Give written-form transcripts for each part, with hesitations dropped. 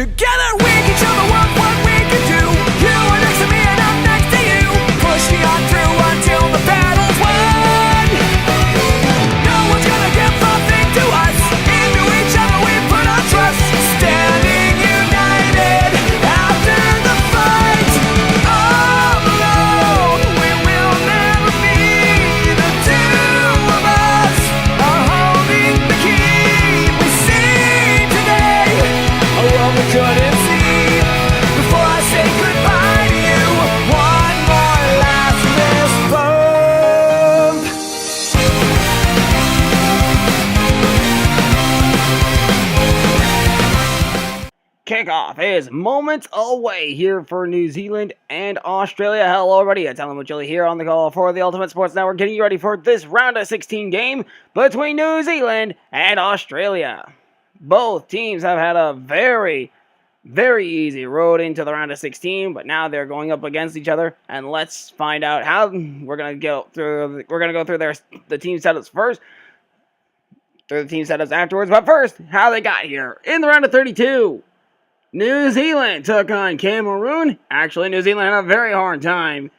Together we can show the world what we can do. You are next to me and I'm next to you. Pushing on through until the battle's won. No one's gonna give nothing to us. Into each other we put our trust. Standing united after the fight. All alone we will never be. The two of us are holding the key. We see today a world we couldn't see. Before I say goodbye to you, one more last fist bump. Kickoff is moments away here for New Zealand and Australia. Hello, everybody. It's Alan Chili here on the call for the Ultimate Sports Network, getting you ready for this round of 16 game between New Zealand and Australia. Both teams have had a very easy road into the round of 16, but now they're going up against each other, and let's find out how we're gonna go through. We're gonna go through the team setups first, through the team setups afterwards. But first, how they got here in the round of 32. New Zealand took on Cameroon. Actually, New Zealand had a very hard time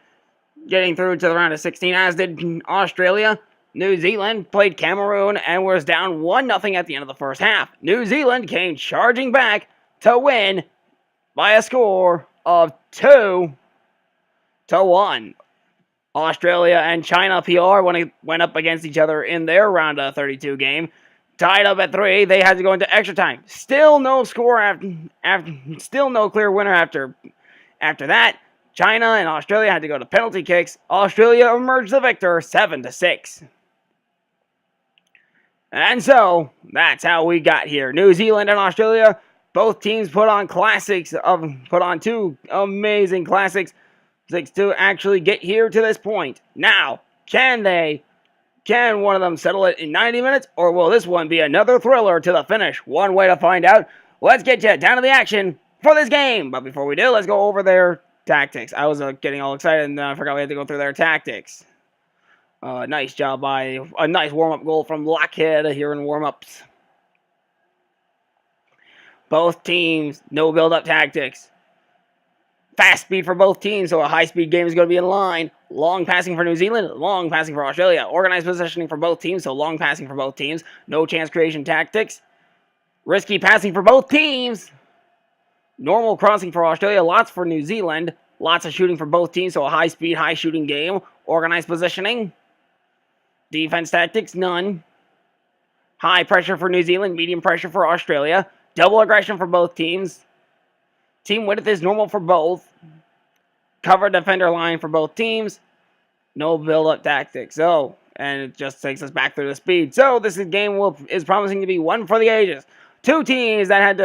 getting through to the round of 16, as did Australia. New Zealand played Cameroon and was down 1-0 at the end of the first half. New Zealand came charging back to win by a score of 2-1. Australia and China PR went up against each other in their round of 32 game. Tied up at 3, they had to go into extra time. Still no score still no clear winner after that. China and Australia had to go to penalty kicks. Australia emerged the victor 7-6. And so, that's how we got here. New Zealand and Australia, both teams put on two amazing classics to actually get here to this point. Now, can one of them settle it in 90 minutes, or will this one be another thriller to the finish? One way to find out. Let's get you down to the action for this game. But before we do, let's go over their tactics. I was getting all excited and then I forgot we had to go through their tactics. Nice job by a nice warm-up goal from Lockhead here in warm-ups. Both teams, no build-up tactics. Fast speed for both teams, so a high-speed game is going to be in line. Long passing for New Zealand, long passing for Australia. Organized positioning for both teams, so long passing for both teams. No chance creation tactics. Risky passing for both teams. Normal crossing for Australia, lots for New Zealand. Lots of shooting for both teams, so a high-speed, high-shooting game. Organized positioning. Defense tactics, none. High pressure for New Zealand, medium pressure for Australia. Double aggression for both teams. Team width is normal for both. Cover defender line for both teams. No build-up tactics. So, and it just takes us back through the speed. So, this game is promising to be one for the ages. Two teams that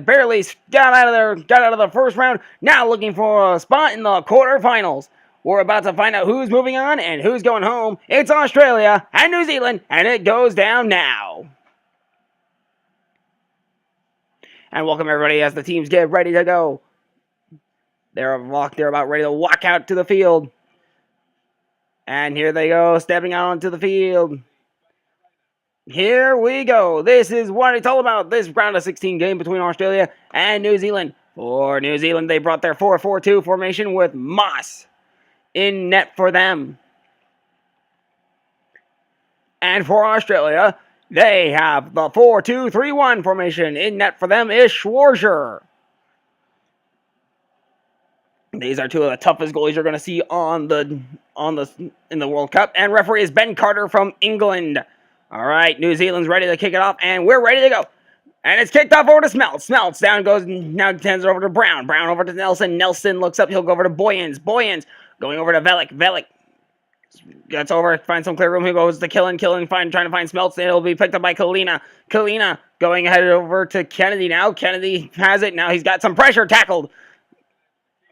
barely got out of the first round, now looking for a spot in the quarterfinals. We're about to find out who's moving on and who's going home. It's Australia and New Zealand, and it goes down now. And welcome everybody as the teams get ready to go. They're about ready to walk out to the field. And here they go, stepping out onto the field. Here we go. This is what it's all about. This round of 16 game between Australia and New Zealand. For New Zealand, they brought their 4-4-2 formation with Moss in net for them. And for Australia, they have the 4-2-3-1 formation. In net for them is Schwarzer. These are two of the toughest goalies you're going to see in the World Cup. And referee is Ben Carter from England. All right, New Zealand's ready to kick it off, and we're ready to go. And it's kicked off over to Smelts. Smelts down goes, now sends it over to Brown. Brown over to Nelson. Nelson looks up, he'll go over to Boyens. Boyens going over to Velik. Velik gets over, finds some clear room. He goes to Killen. Killen trying to find Smelts. It'll be picked up by Kalina. Kalina going ahead over to Kennedy now. Kennedy has it. Now he's got some pressure. Tackled.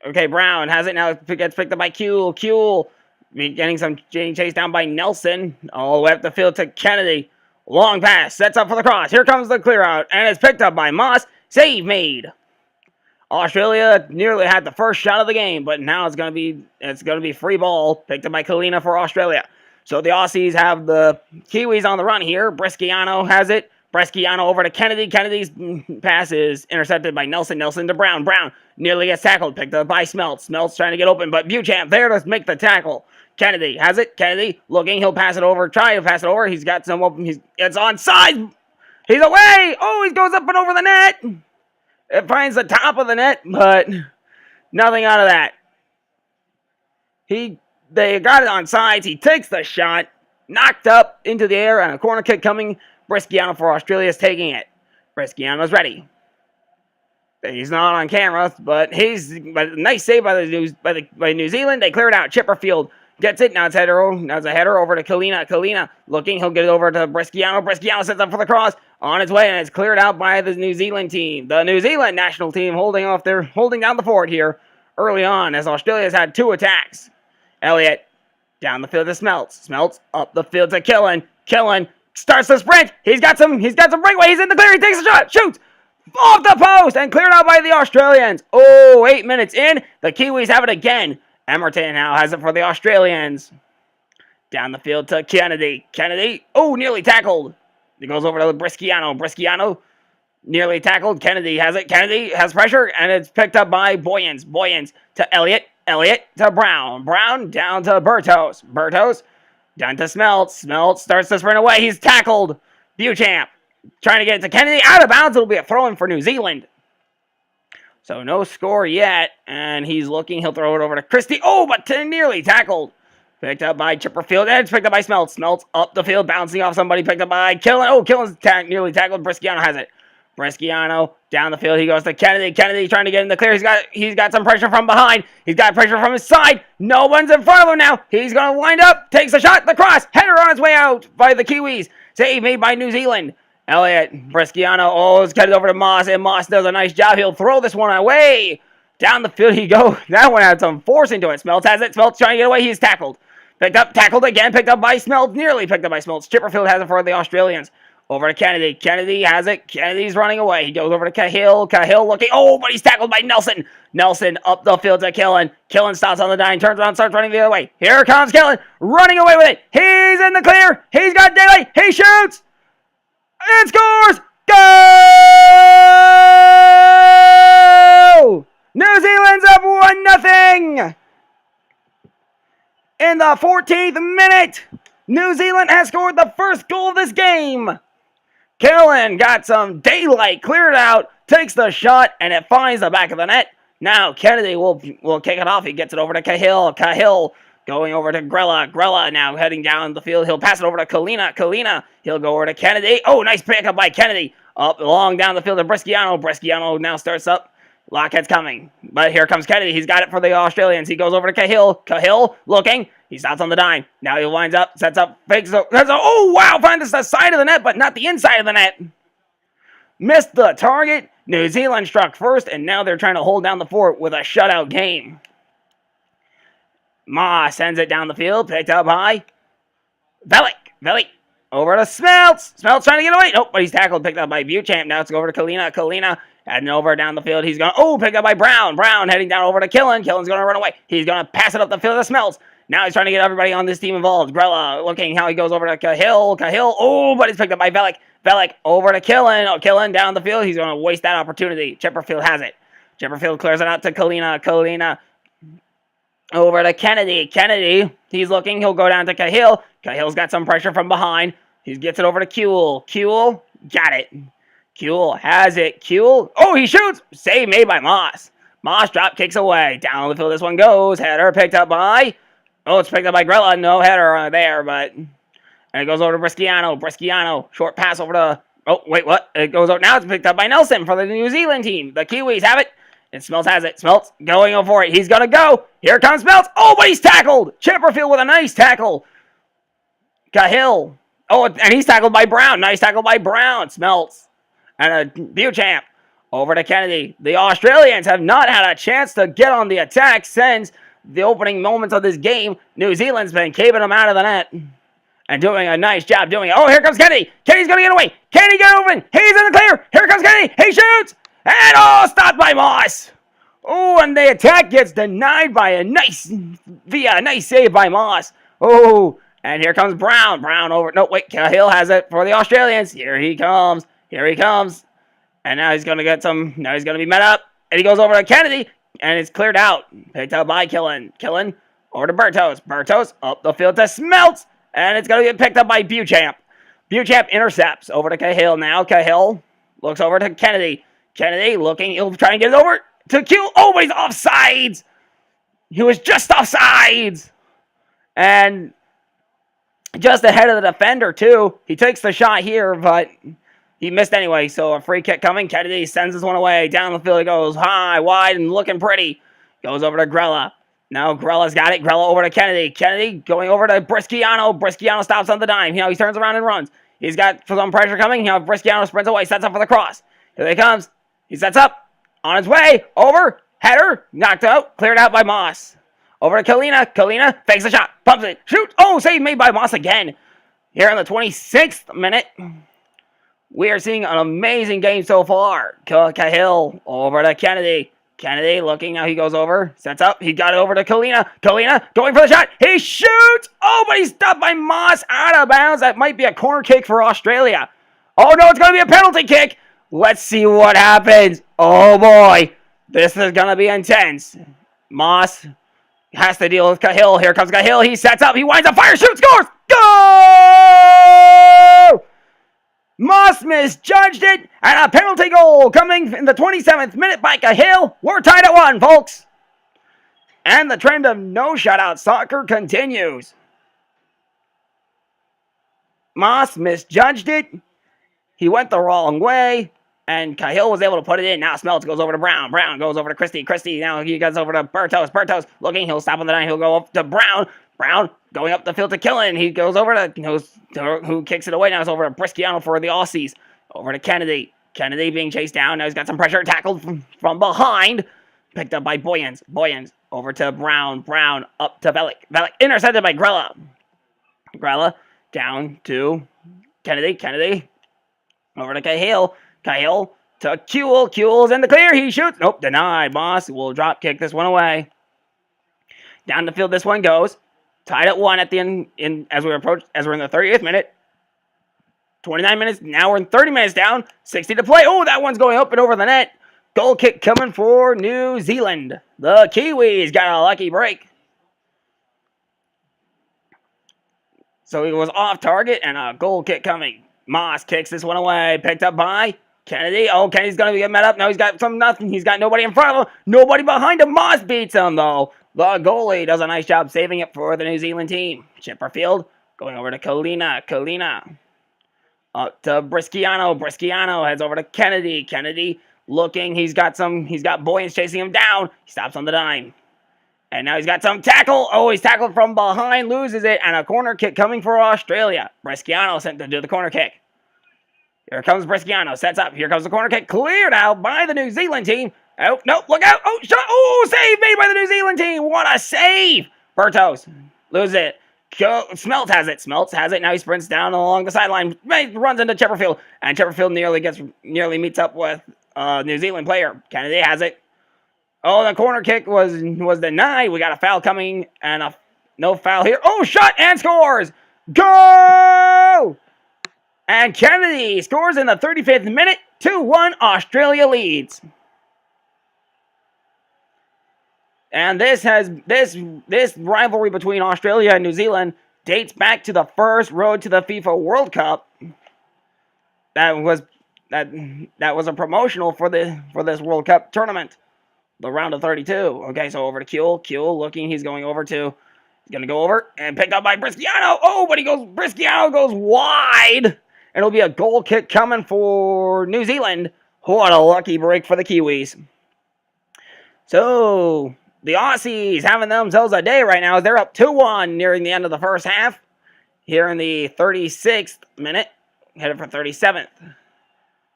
Okay, Brown has it now. Gets picked up by Kuehl. Kuehl getting chased down by Nelson. All the way up the field to Kennedy. Long pass. Sets up for the cross. Here comes the clear out. And it's picked up by Moss. Save made. Australia nearly had the first shot of the game, but now it's gonna be free ball picked up by Kalina for Australia. So the Aussies have the Kiwis on the run here. Brisciano has it. Bresciano over to Kennedy. Kennedy's pass is intercepted by Nelson. Nelson to Brown. Brown nearly gets tackled. Picked up by Smelts. Smelts trying to get open, but Buchamp there to make the tackle. Kennedy has it. Kennedy looking. He'll pass it over. Try to pass it over. He's got some open. It's onside. He's away. Oh, he goes up and over the net. It finds the top of the net, but nothing out of that. They got it on sides. He takes the shot. Knocked up into the air, and a corner kick coming. Bresciano for Australia is taking it. Bresciano's ready. He's not on camera, but nice save by New Zealand. They clear it out. Chipperfield gets it. Now it's a header over to Kalina. Kalina looking. He'll get it over to Bresciano. Bresciano sets up for the cross. On its way, and it's cleared out by the New Zealand team. The New Zealand national team holding down the fort here early on as Australia's had 2 attacks. Elliott down the field to Smelts. Smelts up the field to Killen. Killen starts the sprint. He's got some breakaway. He's in the clear. He takes a shot. Shoots off the post and cleared out by the Australians. 8 minutes in. The Kiwis have it again. Emerton now has it for the Australians. Down the field to Kennedy. Kennedy. Nearly tackled. He goes over to Bresciano. Bresciano nearly tackled. Kennedy has it. Kennedy has pressure, and it's picked up by Boyens. Boyens to Elliott. Elliott to Brown. Brown down to Bertos. Bertos down to Smelts. Smelts starts to sprint away. He's tackled. Buchamp trying to get it to Kennedy. Out of bounds. It'll be a throw-in for New Zealand. So no score yet, and he's looking. He'll throw it over to Christie. But nearly tackled. Picked up by Chipperfield, and it's picked up by Smelts. Smelts up the field, bouncing off somebody. Picked up by Killen. Killen's nearly tackled. Bresciano has it. Bresciano down the field. He goes to Kennedy. Kennedy trying to get in the clear. He's got some pressure from behind. He's got pressure from his side. No one's in front of him now. He's going to wind up. Takes a shot. The cross. Header on its way out by the Kiwis. Save made by New Zealand. Elliott. Bresciano. It's cut it over to Moss, and Moss does a nice job. He'll throw this one away. Down the field he goes. That one had some force into it. Smelts has it. Smelts trying to get away. He's tackled. Picked up, tackled again, picked up by Smelts, nearly picked up by Smelts. Chipperfield has it for the Australians. Over to Kennedy. Kennedy has it. Kennedy's running away. He goes over to Cahill. Cahill looking. But he's tackled by Nelson. Nelson up the field to Killen. Killen stops on the dime, turns around, starts running the other way. Here comes Killen, running away with it. He's in the clear. He's got daylight. He shoots. And scores. Go! New Zealand's up 1-0. In the 14th minute, New Zealand has scored the first goal of this game. Killen got some daylight, cleared out, takes the shot, and it finds the back of the net. Now Kennedy will kick it off. He gets it over to Cahill. Cahill going over to Grella. Grella now heading down the field. He'll pass it over to Kalina. Kalina, he'll go over to Kennedy. Nice pickup by Kennedy. Up long down the field to Bresciano. Bresciano now starts up. Lockhead's coming, but here comes Kennedy. He's got it for the Australians. He goes over to Cahill. Cahill looking. He stops on the dime. Now he winds up, sets up, fakes. Wow! Finds the side of the net, but not the inside of the net. Missed the target. New Zealand struck first, and now they're trying to hold down the fort with a shutout game. Ma sends it down the field, picked up by Velik. Velik over to Smelts. Smelts trying to get away. But he's tackled, picked up by Buchamp. Now it's over to Kalina. Kalina heading over down the field. He's going to, picked up by Brown. Brown heading down over to Killen. Killen's going to run away. He's going to pass it up the field to Smelts. Now he's trying to get everybody on this team involved. Grella looking how he goes over to Cahill. Cahill, but he's picked up by Velik. Velik over to Killen. Killen down the field. He's going to waste that opportunity. Chipperfield has it. Chipperfield clears it out to Kalina. Kalina over to Kennedy. Kennedy, he's looking. He'll go down to Cahill. Cahill's got some pressure from behind. He gets it over to Kuehl. Kuehl, got it. Kuehl has it. Kuehl, he shoots. Save made by Moss. Moss drop kicks away. Down the field this one goes. Header picked up by... it's picked up by Grella. No header there, but... And it goes over to Bresciano. Bresciano, short pass over to... what? It goes over... Now it's picked up by Nelson for the New Zealand team. The Kiwis have it. And Smelts has it. Smelts going over it. He's going to go. Here comes Smelts. But he's tackled. Chipperfield with a nice tackle. Cahill. And he's tackled by Brown. Nice tackle by Brown. Smelts. And a Buchamp. Over to Kennedy. The Australians have not had a chance to get on the attack since the opening moments of this game. New Zealand's been keeping them out of the net. And doing a nice job doing it. Here comes Kennedy. Kennedy's going to get away. Kennedy get open. He's in the clear. Here comes Kennedy. He shoots. And stopped by Moss. And the attack gets denied by a nice save by Moss. And here comes Brown. Brown over. No, wait. Cahill has it for the Australians. Here he comes. Here he comes. And now he's going to get some. Now he's going to be met up. And he goes over to Kennedy. And it's cleared out. Picked up by Killen. Killen over to Bertos. Bertos up the field to Smelts. And it's going to get picked up by Beauchamp. Beauchamp intercepts over to Cahill now. Cahill looks over to Kennedy. Kennedy looking. He'll try and get it over to Q. Oh, but he's offsides. He was just offsides. And just ahead of the defender, too. He takes the shot here, but he missed anyway. So a free kick coming. Kennedy sends this one away. Down the field it goes. High, wide, and looking pretty. Goes over to Grella. Now Grella's got it. Grella over to Kennedy. Kennedy going over to Brisciano. Brisciano stops on the dime. He turns around and runs. He's got some pressure coming. Brisciano sprints away. Sets up for the cross. Here he comes. He sets up. On his way. Over. Header. Knocked out. Cleared out by Moss. Over to Kalina. Kalina fakes the shot. Pumps it. Shoot. Oh, save made by Moss again. Here in the 26th minute. We are seeing an amazing game so far. Cahill over to Kennedy. Kennedy looking. Now he goes over. Sets up. He got it over to Kalina. Kalina going for the shot. He shoots. Oh, but he's stopped by Moss out of bounds. That might be a corner kick for Australia. Oh, no, it's going to be a penalty kick. Let's see what happens. Oh, boy. This is going to be intense. Moss has to deal with Cahill. Here comes Cahill. He sets up. He winds up. Fire. Shoots. Scores. Goal! Moss misjudged it. And a penalty goal coming in the 27th minute by Cahill. We're tied at 1, folks. And the trend of no shutout soccer continues. Moss misjudged it. He went the wrong way. And Cahill was able to put it in. Now Smelts goes over to Brown. Brown goes over to Christie. Christie now he goes over to Bertos. Bertos looking. He'll stop on the line. He'll go up to Brown. Brown going up the field to Killen. He goes over to who kicks it away. Now it's over to Brisciano for the Aussies. Over to Kennedy. Kennedy being chased down. Now he's got some pressure. Tackled from behind. Picked up by Boyens. Boyens over to Brown. Brown up to Velic. Velic intercepted by Grella. Grella down to Kennedy. Kennedy over to Cahill. Cahill to Kuehl. Kuehl's in the clear. He shoots. Nope, denied. Moss will drop kick this one away. Down the field this one goes. Tied at 1 at the end as we're in the 30th minute. 29 minutes. Now we're in 30 minutes down. 60 to play. Oh, that one's going up and over the net. Goal kick coming for New Zealand. The Kiwis got a lucky break. So he was off target and a goal kick coming. Moss kicks this one away. Picked up by Kennedy. Oh, Kennedy's going to get met up. Now he's got nothing. He's got nobody in front of him. Nobody behind him. Moss beats him, though. The goalie does a nice job saving it for the New Zealand team. Chipperfield going over to Kalina. Kalina up to Brisciano. Brisciano heads over to Kennedy. Kennedy looking. He's got Boyens chasing him down. He stops on the dime. And now he's got some tackle. Oh, he's tackled from behind. Loses it. And a corner kick coming for Australia. Brisciano sent to do the corner kick. Here comes Brisciano. Sets up. Here comes the corner kick. Cleared out by the New Zealand team. Oh, no. Look out. Oh, shot. Oh, save made by the New Zealand team. What a save. Bertos loses it. Smelts has it. Smelts has it. Now he sprints down along the sideline. Runs into Chipperfield. And Chipperfield nearly meets up with a New Zealand player. Kennedy has it. Oh, the corner kick was denied. We got a foul coming and no foul here. Oh, shot and scores. Goal! And Kennedy scores in the 35th minute. 2-1, Australia leads. And this rivalry between Australia and New Zealand dates back to the first road to the FIFA World Cup. That was a promotional for this World Cup tournament, the round of 32. Okay, so over to Kuehl. Kuehl looking. He's going to go over and picked up by Brisciano. Oh, but Brisciano goes wide. And it'll be a goal kick coming for New Zealand. What a lucky break for the Kiwis. So, the Aussies having themselves a day right now. They're up 2-1 nearing the end of the first half. Here in the 36th minute. Headed for 37th.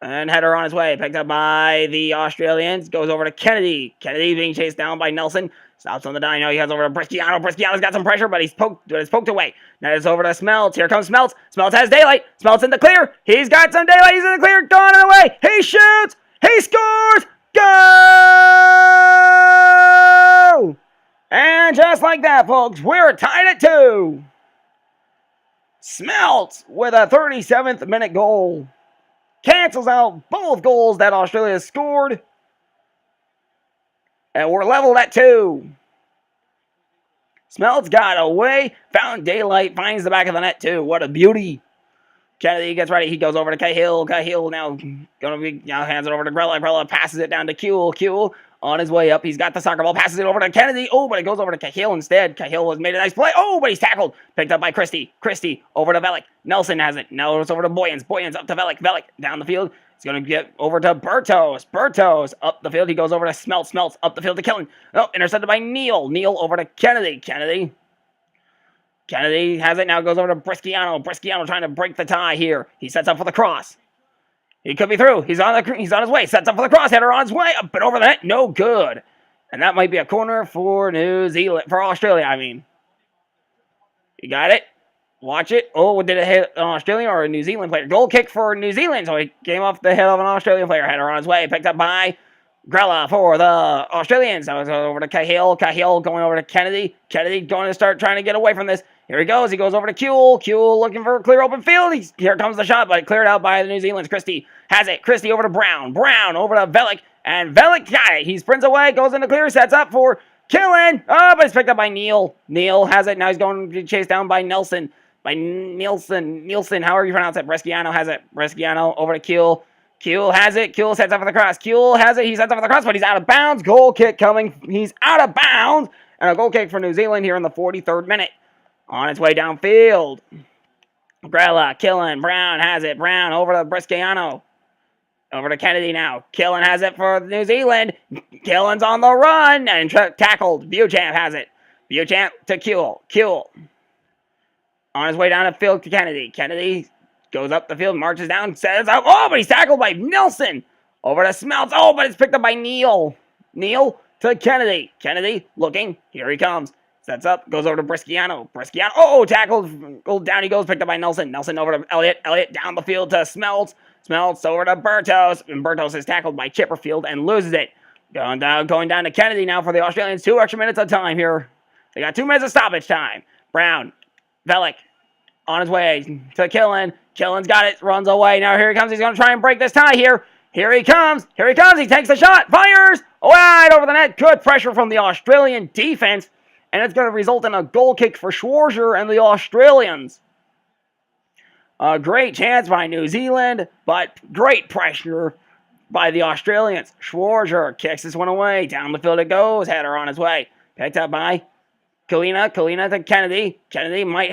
And header on his way. Picked up by the Australians. Goes over to Kennedy. Kennedy being chased down by Nelson. Stops on the dime. Now he has over to Brisciano. Brisciano's got some pressure, but it's poked away. Now it's over to Smelts. Here comes Smelts. Smelts has daylight. Smelts in the clear. He's got some daylight. He's in the clear. Gone and away. He shoots. He scores. Go! And just like that, folks, we're tied at 2. Smelts with a 37th minute goal. Cancels out both goals that Australia scored. And we're leveled at 2. Smelts got away, found daylight, finds the back of the net too. What a beauty. Kennedy gets ready. He goes over to Cahill. Cahill now hands it over to Grella. Grella passes it down to Kuehl. Kuehl on his way up. He's got the soccer ball. Passes it over to Kennedy. Oh, but it goes over to Cahill instead. Cahill has made a nice play. Oh, but he's tackled. Picked up by Christie. Christie over to Velik. Nelson has it. Now it's over to Boyens. Boyens up to Velik. Velik down the field. He's going to get over to Bertos. Bertos up the field. He goes over to Smelts. Smelts up the field to Killen. Oh, intercepted by Neal. Neal over to Kennedy. Kennedy has it now, goes over to Brisciano. Brisciano trying to break the tie here. He sets up for the cross. He could be through. He's on his way. Sets up for the cross. Header on his way. Up and over the net. No good. And that might be a corner for Australia, I mean. You got it? Watch it. Oh, did it hit an Australian or a New Zealand player? Goal kick for New Zealand. So he came off the head of an Australian player. Header on his way. Picked up by Grella for the Australians. That was over to Cahill. Cahill going over to Kennedy. Kennedy going to start trying to get away from this. Here he goes. He goes over to Kuehl. Kuehl looking for a clear open field. Here comes the shot, but cleared out by the New Zealand's. Christie has it. Christie over to Brown. Brown over to Velik. And Velik got it. He sprints away, goes into clear, sets up for Killen. Oh, but it's picked up by Neal. Neal has it. Now he's going to be chased down by Nelson. By Nielsen, however you pronounce it. Bresciano has it. Bresciano over to Kuehl. Kuehl has it. Kuehl sets up for the cross. Kuehl has it. He sets up for the cross, but he's out of bounds. Goal kick coming. He's out of bounds. And a goal kick for New Zealand here in the 43rd minute. On its way downfield. Grella, Killen, Brown has it. Brown over to Bresciano. Over to Kennedy now. Killen has it for New Zealand. Killen's on the run and tackled. Beauchamp has it. Beauchamp to Kuehl. Kuehl on his way down the field to Kennedy. Kennedy goes up the field, marches down, sets up. Oh, but he's tackled by Nelson. Over to Smelts. Oh, but it's picked up by Neal. Neal to Kennedy. Kennedy looking. Here he comes. Sets up. Goes over to Bresciano. Bresciano. Oh, tackled. Down he goes. Picked up by Nelson. Nelson over to Elliott. Elliott down the field to Smelts. Smelts over to Bertos. And Bertos is tackled by Chipperfield and loses it. Going down to Kennedy now for the Australians. 2 extra minutes of time here. They got 2 minutes of stoppage time. Brown. Velik. On his way to Killen. Killen's got it. Runs away. Now here he comes. He's going to try and break this tie here. Here he comes. Here he comes. He takes the shot. Fires. Wide over the net. Good pressure from the Australian defense. And it's going to result in a goal kick for Schwarzer and the Australians. A great chance by New Zealand, but great pressure by the Australians. Schwarzer kicks this one away. Down the field it goes. Header on his way. Picked up by Kalina to Kennedy. Kennedy might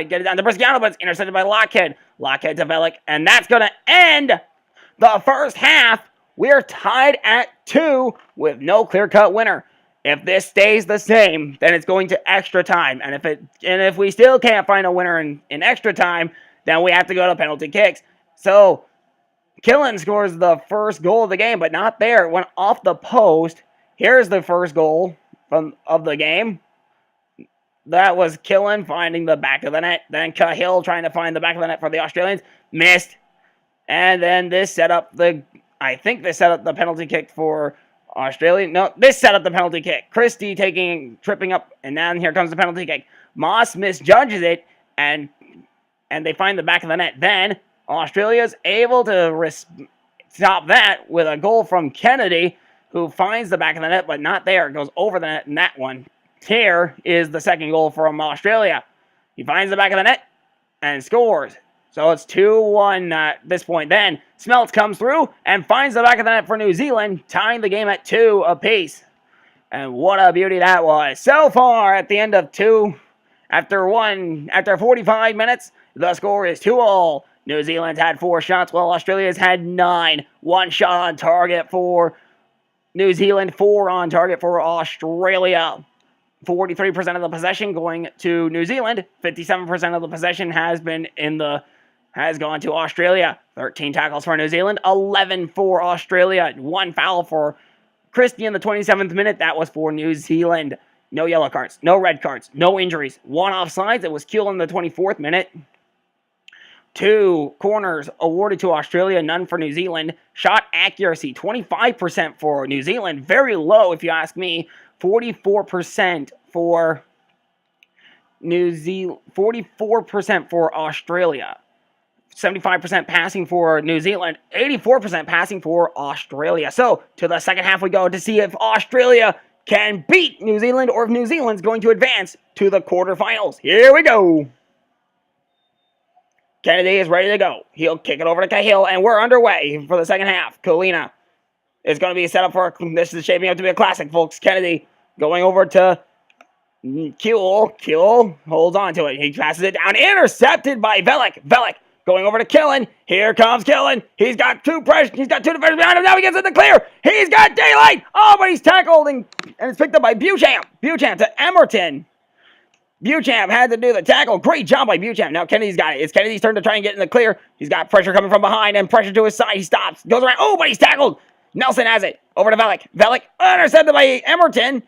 get it down to Bresciano, but it's intercepted by Lockhead. Lockhead to Velik. And that's going to end the first half. We're tied at 2 with no clear-cut winner. If this stays the same, then it's going to extra time. And if we still can't find a winner in extra time, then we have to go to penalty kicks. So Killen scores the first goal of the game, but not there. It went off the post. Here's the first goal of the game. That was Killen finding the back of the net. Then Cahill trying to find the back of the net for the Australians. Missed. And then this set up the penalty kick for Australia. No, this set up the penalty kick. Christie tripping up, and then here comes the penalty kick. Moss misjudges it, and they find the back of the net. Then Australia's able to stop that with a goal from Kennedy, who finds the back of the net, but not there. It goes over the net in that one. Here is the second goal from Australia. He finds the back of the net and scores. So it's 2-1 at this point. Then Smelts comes through and finds the back of the net for New Zealand, tying the game at 2 apiece. And what a beauty that was. So far, at the end of 2, after 45 minutes, the score is 2-2. New Zealand's had 4 shots, while Australia's had 9. 1 shot on target for New Zealand, 4 on target for Australia. 43% of the possession going to New Zealand. 57% of the possession has gone to Australia. 13 tackles for New Zealand, 11 for Australia. 1 foul for Christie in the 27th minute. That was for New Zealand. No yellow cards, no red cards, no injuries. 1 offsides. It was Kuehl in the 24th minute. 2 corners awarded to Australia, none for New Zealand. Shot accuracy, 25% for New Zealand. Very low, if you ask me. 44% for New Zealand, 44% for Australia. 75% passing for New Zealand, 84% passing for Australia. So, to the second half we go to see if Australia can beat New Zealand or if New Zealand's going to advance to the quarterfinals. Here we go. Kennedy is ready to go. He'll kick it over to Cahill, and we're underway for the second half. Kalina is going to be set up for this is shaping up to be a classic, folks. Kennedy going over to Kuhl. Kuhl holds on to it. He passes it down, intercepted by Velik. Velik going over to Killen. Here comes Killen. He's got two defenders behind him. Now he gets in the clear. He's got daylight. Oh, but he's tackled and it's picked up by Beauchamp. Beauchamp to Emerton. Beauchamp had to do the tackle. Great job by Beauchamp. Now Kennedy's got it. It's Kennedy's turn to try and get in the clear. He's got pressure coming from behind and pressure to his side. He stops. Goes around. Oh, but he's tackled. Nelson has it. Over to Velik. Velik intercepted by Emerton,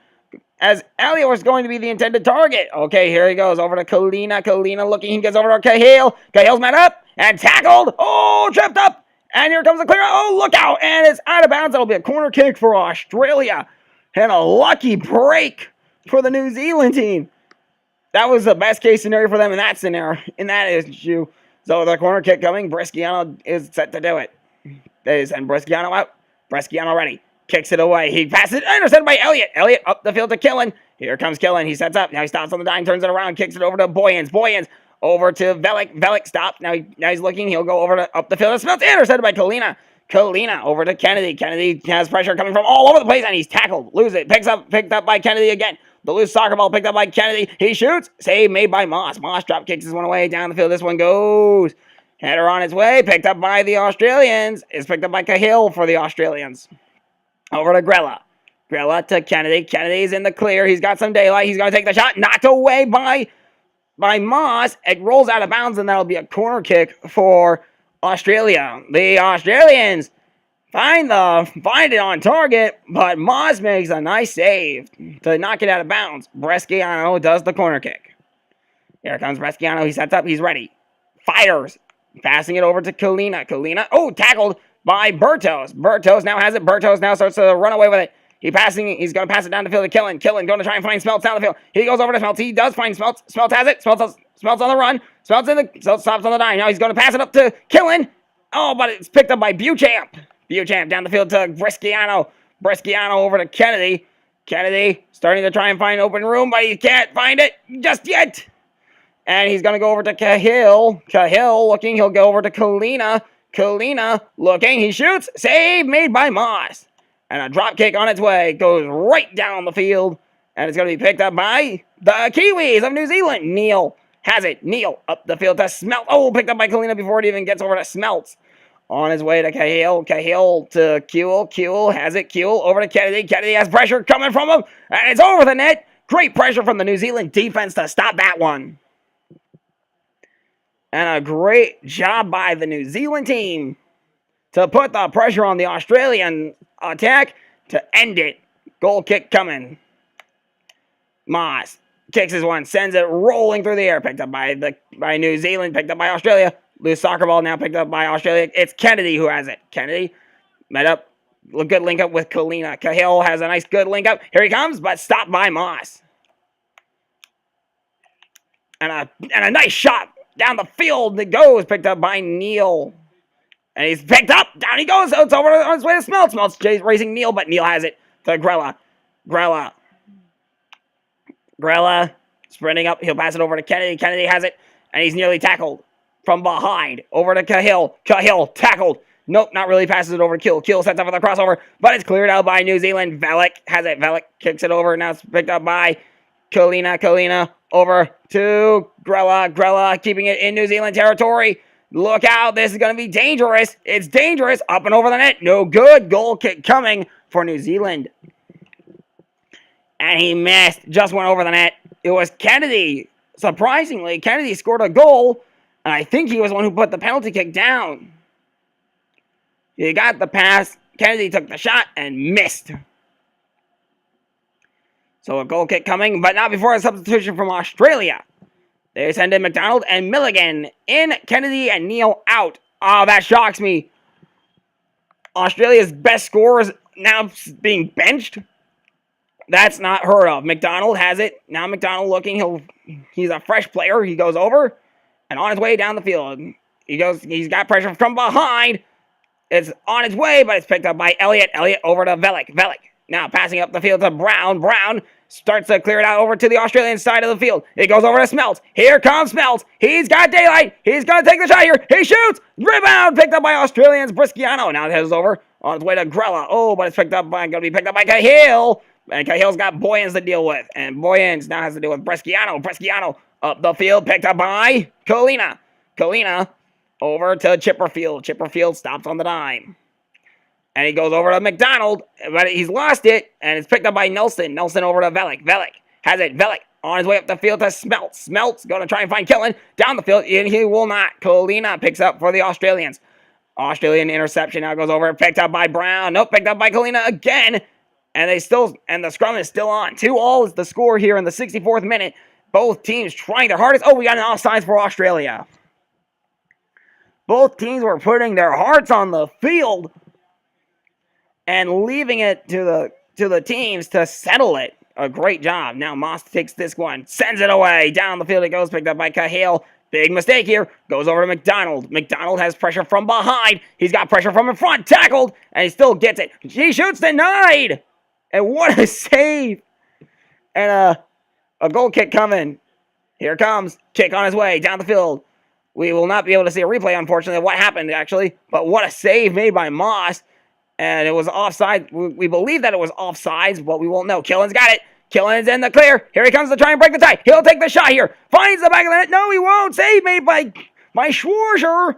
as Elliot was going to be the intended target. Okay, here he goes. Over to Kalina. Kalina looking. He gets over to Cahill. Cahill's met up and tackled. Oh, tripped up. And here comes the clear. Oh, look out. And it's out of bounds. That'll be a corner kick for Australia. And a lucky break for the New Zealand team. That was the best case scenario for them in that scenario, in that issue. So the corner kick coming. Bresciano is set to do it. They send Bresciano out. Bresciano ready. Kicks it away. He passes it. Intercepted by Elliott. Elliott up the field to Killen. Here comes Killen. He sets up. Now he stops on the dime. Turns it around. Kicks it over to Boyens. Boyens over to Velik. Velik stops. Now he's looking. He'll go over to up the field. It's intercepted by Kalina. Kalina over to Kennedy. Kennedy has pressure coming from all over the place, and he's tackled. Lose it. Picked up by Kennedy again. The loose soccer ball picked up by Kennedy. He shoots. Save made by Moss. Moss drop kicks this one away down the field. This one goes. Header on its way. Picked up by the Australians. Is picked up by Cahill for the Australians. Over to Grella. Grella to Kennedy. Kennedy's in the clear. He's got some daylight. He's going to take the shot. Knocked away by Moss. It rolls out of bounds, and that'll be a corner kick for Australia. The Australians find it on target, but Moss makes a nice save to knock it out of bounds. Bresciano does the corner kick. Here comes Bresciano. He sets up. He's ready. Fires. Passing it over to Kalina. Kalina. Oh, tackled by Bertos. Bertos now has it. Bertos now starts to run away with it. He's going to pass it down the field to Killen. Killen going to try and find Smeltz down the field. He goes over to Smeltz. He does find Smeltz. Smeltz has it. Smeltz on the run. Smeltz stops on the dime. Now he's going to pass it up to Killen. Oh, but it's picked up by Beauchamp. Beauchamp down the field to Bresciano. Bresciano over to Kennedy. Kennedy starting to try and find open room, but he can't find it just yet. And he's going to go over to Cahill. Cahill looking. He'll go over to Kalina. Kalina looking. He shoots. Save made by Moss. And a drop kick on its way. Goes right down the field. And it's going to be picked up by the Kiwis of New Zealand. Neal has it. Neal up the field to Smeltz. Oh, picked up by Kalina before it even gets over to Smeltz. On his way to Cahill. Cahill to Kuhl. Kuhl has it. Kuhl over to Kennedy. Kennedy has pressure coming from him. And it's over the net. Great pressure from the New Zealand defense to stop that one. And a great job by the New Zealand team to put the pressure on the Australian attack to end it. Goal kick coming. Moss kicks his one, sends it rolling through the air. Picked up by New Zealand, picked up by Australia. Loose soccer ball now picked up by Australia. It's Kennedy who has it. Kennedy met up. Good link up with Kalina. Cahill has a nice good link up. Here he comes, but stopped by Moss. And a nice shot down the field that goes, picked up by Neal. And he's picked up. Down he goes. So it's over on his way to Smeltz. Smeltz racing Neal, but Neal has it to Grella. Grella sprinting up. He'll pass it over to Kennedy. Kennedy has it. And he's nearly tackled from behind. Over to Cahill. Cahill tackled. Nope, not really. Passes it over to Kuhl. Kuhl sets up for the crossover, but it's cleared out by New Zealand. Velik has it. Velik kicks it over. Now it's picked up by Kalina. Kalina over to Grella. Grella keeping it in New Zealand territory. Look out. This is going to be dangerous. It's dangerous. Up and over the net. No good. Goal kick coming for New Zealand. And he missed. Just went over the net. It was Kennedy. Surprisingly, Kennedy scored a goal. And I think he was the one who put the penalty kick down. He got the pass. Kennedy took the shot and missed. So a goal kick coming, but not before a substitution from Australia. They send in McDonald and Milligan in. Kennedy and Neal out. Oh, that shocks me. Australia's best scorers now being benched. That's not heard of. McDonald has it. Now McDonald looking. He's a fresh player. He goes over and on his way down the field. He's got pressure from behind. It's on its way, but it's picked up by Elliott. Elliott over to Velic. Velic now passing up the field to Brown. Brown starts to clear it out over to the Australian side of the field. It goes over to Smelts. Here comes Smelts. He's got daylight. He's going to take the shot here. He shoots. Rebound picked up by Australians. Brisciano now heads over on its way to Grella. Oh, but it's going to be picked up by Cahill. And Cahill's got Boyens to deal with. And Boyens now has to deal with Bresciano. Bresciano up the field, picked up by Colina. Colina over to Chipperfield. Chipperfield stops on the dime. And he goes over to McDonald, but he's lost it, and it's picked up by Nelson. Nelson over to Velic. Velic has it. Velic on his way up the field to Smelts. Smelts going to try and find Killen down the field, and he will not. Colina picks up for the Australians. Australian interception now goes over, picked up by Brown. Nope, picked up by Colina again. And the scrum is still on. 2-2 is the score here in the 64th minute. Both teams trying their hardest. Oh, we got an offsides for Australia. Both teams were putting their hearts on the field and leaving it to the teams to settle it. A great job. Now Moss takes this one, sends it away. Down the field it goes, picked up by Cahill. Big mistake here. Goes over to McDonald. McDonald has pressure from behind. He's got pressure from in front. Tackled, and he still gets it. He shoots, denied. And what a save. And a goal kick coming. Here comes. Kick on his way down the field. We will not be able to see a replay, unfortunately, of what happened, actually. But what a save made by Moss. And it was offside. We believe that it was offsides, but we won't know. Killen's got it. Killen's in the clear. Here he comes to try and break the tie. He'll take the shot here. Finds the back of the net. No, he won't. Save made by Schwarzer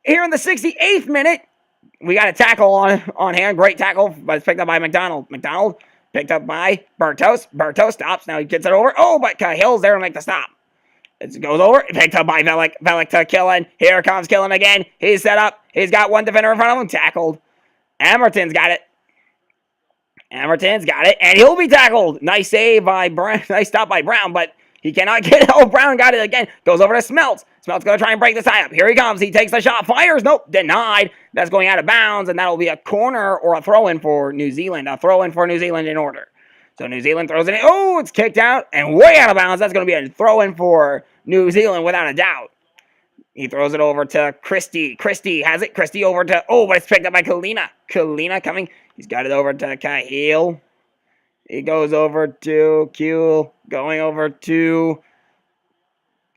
here in the 68th minute. We got a tackle on hand. Great tackle, but it's picked up by McDonald. McDonald picked up by Bertos. Bertos stops. Now he gets it over. Oh, but Cahill's there to make the stop. It goes over. Picked up by Velic. Velic to Killen. Here comes Killen again. He's set up. He's got one defender in front of him. Tackled. Amerton's got it. Amerton's got it. And he'll be tackled. Nice save by Brown. Nice stop by Brown, but he cannot get it. Oh, Brown got it again. Goes over to Smelts. Smelts going to try and break this tie up. Here he comes. He takes the shot. Fires. Nope. Denied. That's going out of bounds, and that'll be a corner or a throw-in for New Zealand. A throw-in for New Zealand in order. So New Zealand throws it in. Oh, it's kicked out and way out of bounds. That's going to be a throw-in for New Zealand without a doubt. He throws it over to Christie. Christie has it. Christie over to... Oh, but it's picked up by Colina. Colina coming. He's got it over to Cahill. He goes over to Q. Going over to...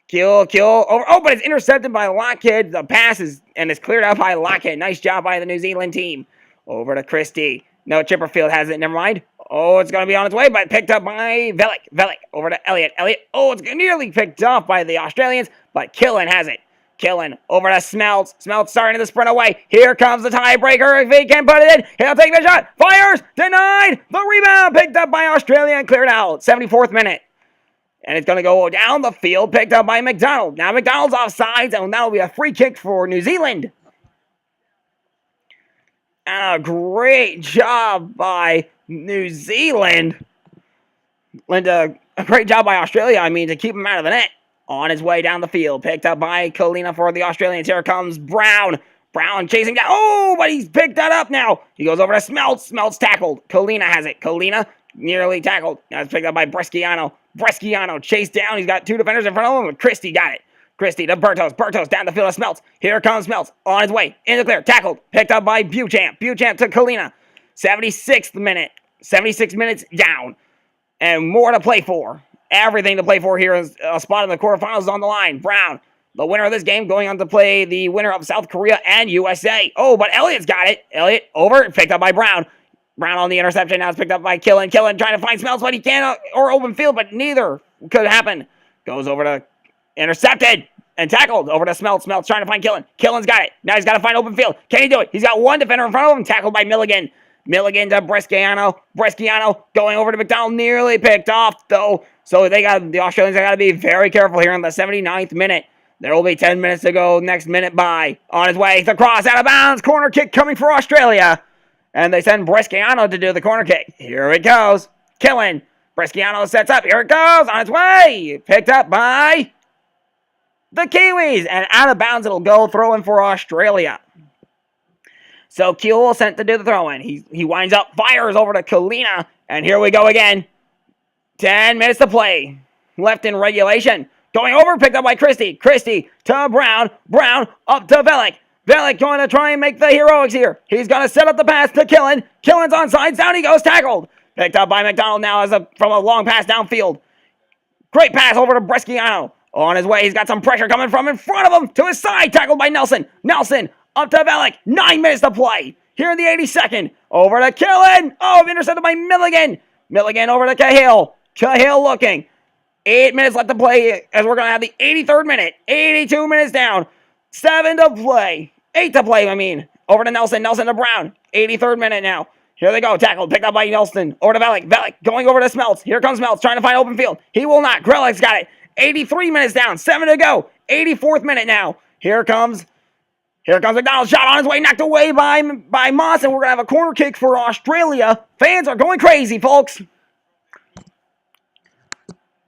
Kill. Over. Oh, but it's intercepted by Lockhead. The pass is cleared out by Lockhead. Nice job by the New Zealand team. Over to Christie. No, Chipperfield has it. Never mind. Oh, it's going to be on its way, but picked up by Velic. Velic over to Elliott. Elliott. Oh, it's nearly picked off by the Australians, but Killen has it. Killen over to Smelts. Smelts starting to sprint away. Here comes the tiebreaker. If he can put it in, he'll take the shot. Fires. Denied. The rebound picked up by Australia and cleared out. 74th minute. And it's going to go down the field, picked up by McDonald. Now McDonald's offsides, and that'll be a free kick for New Zealand. And a great job by New Zealand. A great job by Australia, to keep him out of the net. On his way down the field, picked up by Colina for the Australians. Here comes Brown. Brown chasing down. Oh, but he's picked that up now. He goes over to Smelts. Smelts tackled. Colina has it. Colina nearly tackled. Now it's picked up by Bresciano. Bresciano chased down. He's got two defenders in front of him, but Christie got it. Christie to Bertos. Bertos down the field to Smelts. Here comes Smelts. On his way. In the clear. Tackled. Picked up by Beauchamp. Beauchamp to Colina. 76th minute. 76 minutes down. And more to play for. Everything to play for here is a spot in the quarterfinals on the line. Brown, the winner of this game, going on to play the winner of South Korea and USA. Oh, but Elliott's got it. Elliott over. Picked up by Brown. Brown on the interception. Now it's picked up by Killen. Killen trying to find Smelts, but he can't. Or open field, but neither could happen. Goes over to intercepted and tackled over to Smelts. Smelts trying to find Killen. Killen's got it. Now he's got to find open field. Can he do it? He's got one defender in front of him. Tackled by Milligan. Milligan to Bresciano. Bresciano going over to McDonald. Nearly picked off, though. So the Australians have got to be very careful here in the 79th minute. There will be 10 minutes to go. Next minute by. On his way. The cross out of bounds. Corner kick coming for Australia. And they send Bresciano to do the corner kick. Here it goes. Killen. Bresciano sets up. Here it goes. On its way. Picked up by the Kiwis. And out of bounds it'll go. Throwing for Australia. So Kuhl sent to do the throw-in. He winds up, fires over to Kalina, and here we go again. 10 minutes to play. Left in regulation. Going over, picked up by Christie. Christie to Brown. Brown up to Velik. Velik going to try and make the heroics here. He's going to set up the pass to Killen. Killen's on sides. Down he goes, tackled. Picked up by McDonald now from a long pass downfield. Great pass over to Bresciano. On his way, he's got some pressure coming from in front of him. To his side, tackled by Nelson. Nelson up to Velik. 9 minutes to play. Here in the 82nd. Over to Killen. Oh, intercepted by Milligan. Milligan over to Cahill. Cahill looking. 8 minutes left to play as we're going to have the 83rd minute. 82 minutes down. 7 to play. 8 to play, I mean. Over to Nelson. Nelson to Brown. 83rd minute now. Here they go. Tackled. Picked up by Nelson. Over to Velik. Velik going over to Smelts. Here comes Smelts trying to find open field. He will not. Grelik's got it. 83 minutes down. 7 to go. 84th minute now. Here comes McDonald. Shot on his way. Knocked away by Moss. And we're going to have a corner kick for Australia. Fans are going crazy, folks.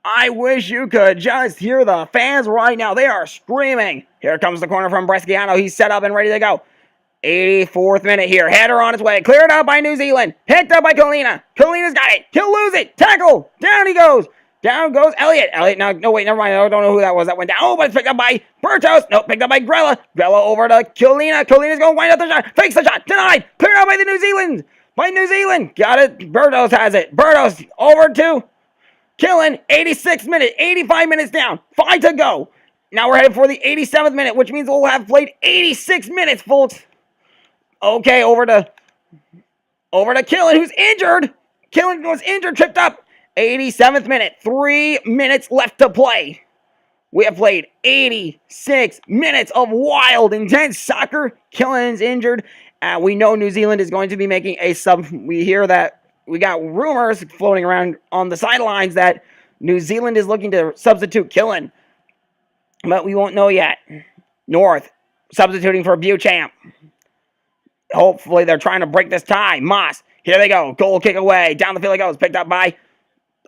I wish you could just hear the fans right now. They are screaming. Here comes the corner from Bresciano. He's set up and ready to go. 84th minute here. Header on its way. Cleared out by New Zealand. Picked up by Kalina. Kalina's got it. He'll lose it. Tackle. Down he goes. Down goes Elliott. Elliott, no, wait, never mind. I don't know who that was that went down. Oh, but it's picked up by Bertos. Nope, picked up by Grella. Grella over to Kalina. Kalina's going to wind up the shot. Fakes the shot. Denied. Cleared out by the New Zealand. New Zealand. Got it. Bertos has it. Bertos over to Killen. 86th minute. 85 minutes down. 5 to go. Now we're headed for the 87th minute, which means we'll have played 86 minutes, folks. Okay, over to Killen, who's injured. Killen was injured, tripped up. 87th minute, 3 minutes left to play. We have played 86 minutes of wild, intense soccer. Killen's injured. We know New Zealand is going to be making a sub. We hear that we got rumors floating around on the sidelines that New Zealand is looking to substitute Killen. But we won't know yet. North substituting for Beauchamp. Hopefully they're trying to break this tie. Moss, here they go. Goal kick away. Down the field it goes. Picked up by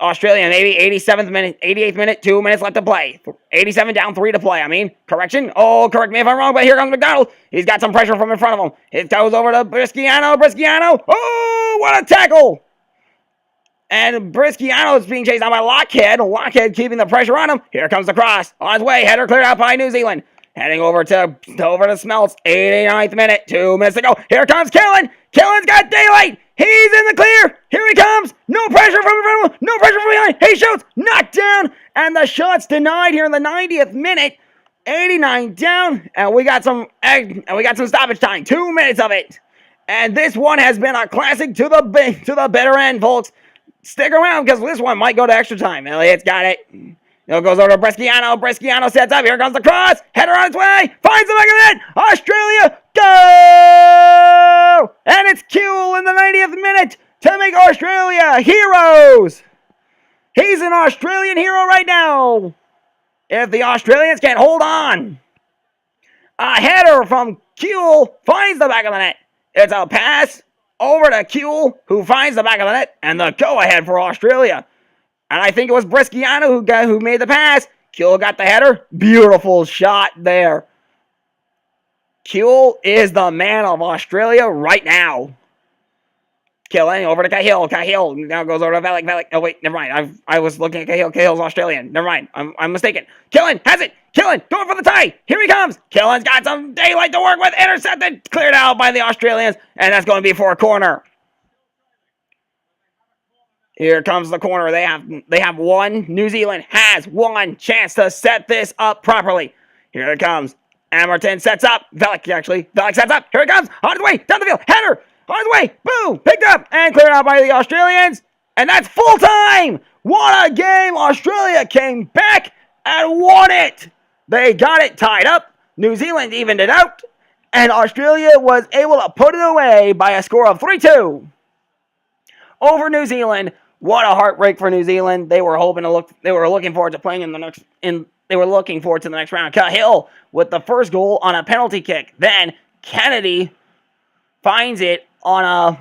Australia. Maybe 87th minute, 88th minute, 2 minutes left to play. 87 down, 3 to play. Correction. Oh, correct me if I'm wrong, but here comes McDonald. He's got some pressure from in front of him. It goes over to Bresciano. Oh, what a tackle. And Bresciano is being chased down by Lockhead. Lockhead keeping the pressure on him. Here comes the cross. On his way. Header cleared out by New Zealand. Heading over to Smelts. 89th minute. 2 minutes to go. Here comes Killen. Killen's got daylight. He's in the clear. Here he comes. No pressure from in front of him. No pressure from behind. He shoots. Knocked down. And the shot's denied here in the 90th minute. 89 down. And we got some stoppage time. 2 minutes of it. And this one has been a classic to the bitter end, folks. Stick around because this one might go to extra time. Elliott's got it. It goes over to Bresciano. Bresciano sets up. Here comes the cross. Header on its way. Finds the back of the net. Australia, go! And it's Kuhl in the 90th minute to make Australia heroes. He's an Australian hero right now. If the Australians can hold on. A header from Kuhl finds the back of the net. It's a pass over to Kuhl, who finds the back of the net, and the go-ahead for Australia. And I think it was Bresciano who made the pass. Kuhl got the header. Beautiful shot there. Kuhl is the man of Australia right now. Killen over to Cahill. Cahill now goes over to Velik. Velik. Oh, wait, never mind. I was looking at Cahill. Cahill's Australian. Never mind. I'm mistaken. Killen has it. Killen going for the tie. Here he comes. Killen's got some daylight to work with. Intercepted. Cleared out by the Australians. And that's going to be for a corner. Here comes the corner. They have one. New Zealand has one chance to set this up properly. Here it comes. Amerton sets up. Velik sets up. Here it comes. On his way. Down the field. Header. On his way. Boom. Picked up. And cleared out by the Australians. And that's full time. What a game. Australia came back and won it. They got it tied up. New Zealand evened it out. And Australia was able to put it away by a score of 3-2 over New Zealand. What a heartbreak for New Zealand. They were looking forward to playing they were looking forward to the next round. Cahill with the first goal on a penalty kick. Then Kennedy finds it on a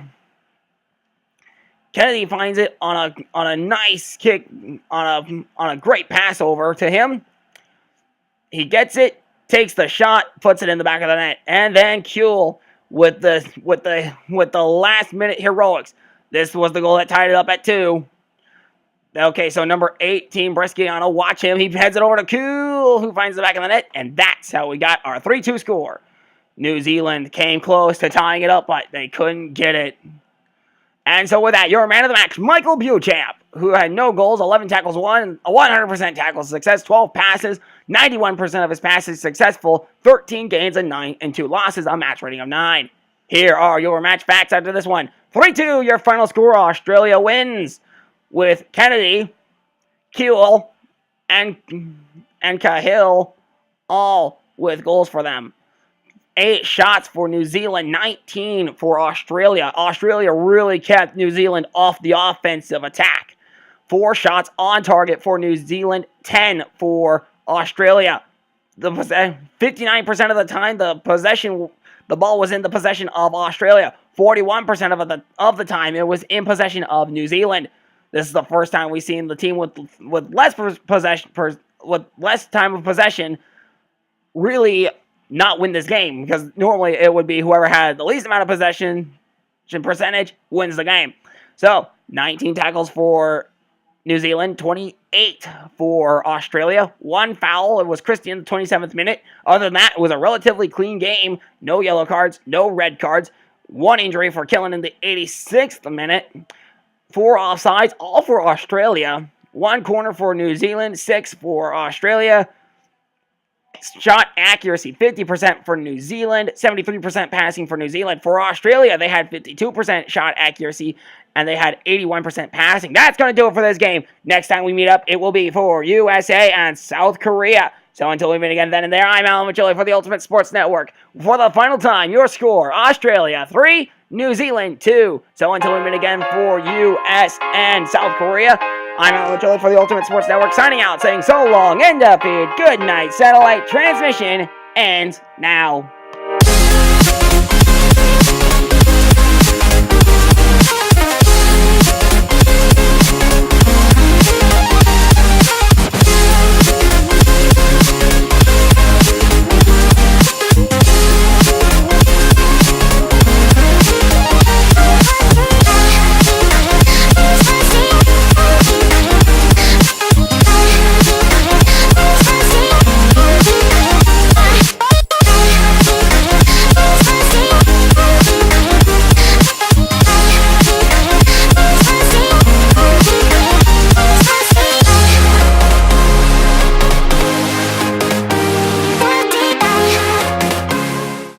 nice kick, on a great pass over to him. He gets it, takes the shot, puts it in the back of the net. And then Kuhl with the last minute heroics. This was the goal that tied it up at 2. Okay, so number 18, Bresciano, watch him. He heads it over to Cool, who finds the back of the net, and that's how we got our 3-2 score. New Zealand came close to tying it up, but they couldn't get it. And so with that, your man of the match, Michael Buchamp, who had no goals, 11 tackles, 100% tackle success, 12 passes, 91% of his passes successful, 13 gains and 2 losses, a match rating of 9. Here are your match facts after this one. 3-2, your final score, Australia wins, with Kennedy, Kewell, and Cahill all with goals for them. 8 shots for New Zealand, 19 for Australia. Australia really kept New Zealand off the offensive attack. 4 shots on target for New Zealand, 10 for Australia. 59% of the time, the ball was in the possession of Australia. 41% of the time, it was in possession of New Zealand. This is the first time we've seen the team with less time of possession really not win this game, because normally it would be whoever had the least amount of possession percentage wins the game. So 19 tackles for New Zealand, 28 for Australia. 1 foul. It was Christie in the 27th minute. Other than that, it was a relatively clean game. No yellow cards, no red cards. 1 injury for Killen in the 86th minute. 4 offsides, all for Australia. 1 corner for New Zealand, 6 for Australia. Shot accuracy, 50% for New Zealand, 73% passing for New Zealand. For Australia, they had 52% shot accuracy, and they had 81% passing. That's going to do it for this game. Next time we meet up, it will be for USA and South Korea. So until we meet again then and there, I'm Alan Machili for the Ultimate Sports Network. For the final time, your score, Australia 3, New Zealand 2. So until we meet again for US and South Korea, I'm Alan Machili for the Ultimate Sports Network, signing out, saying so long, end up feed, good night, satellite transmission ends now.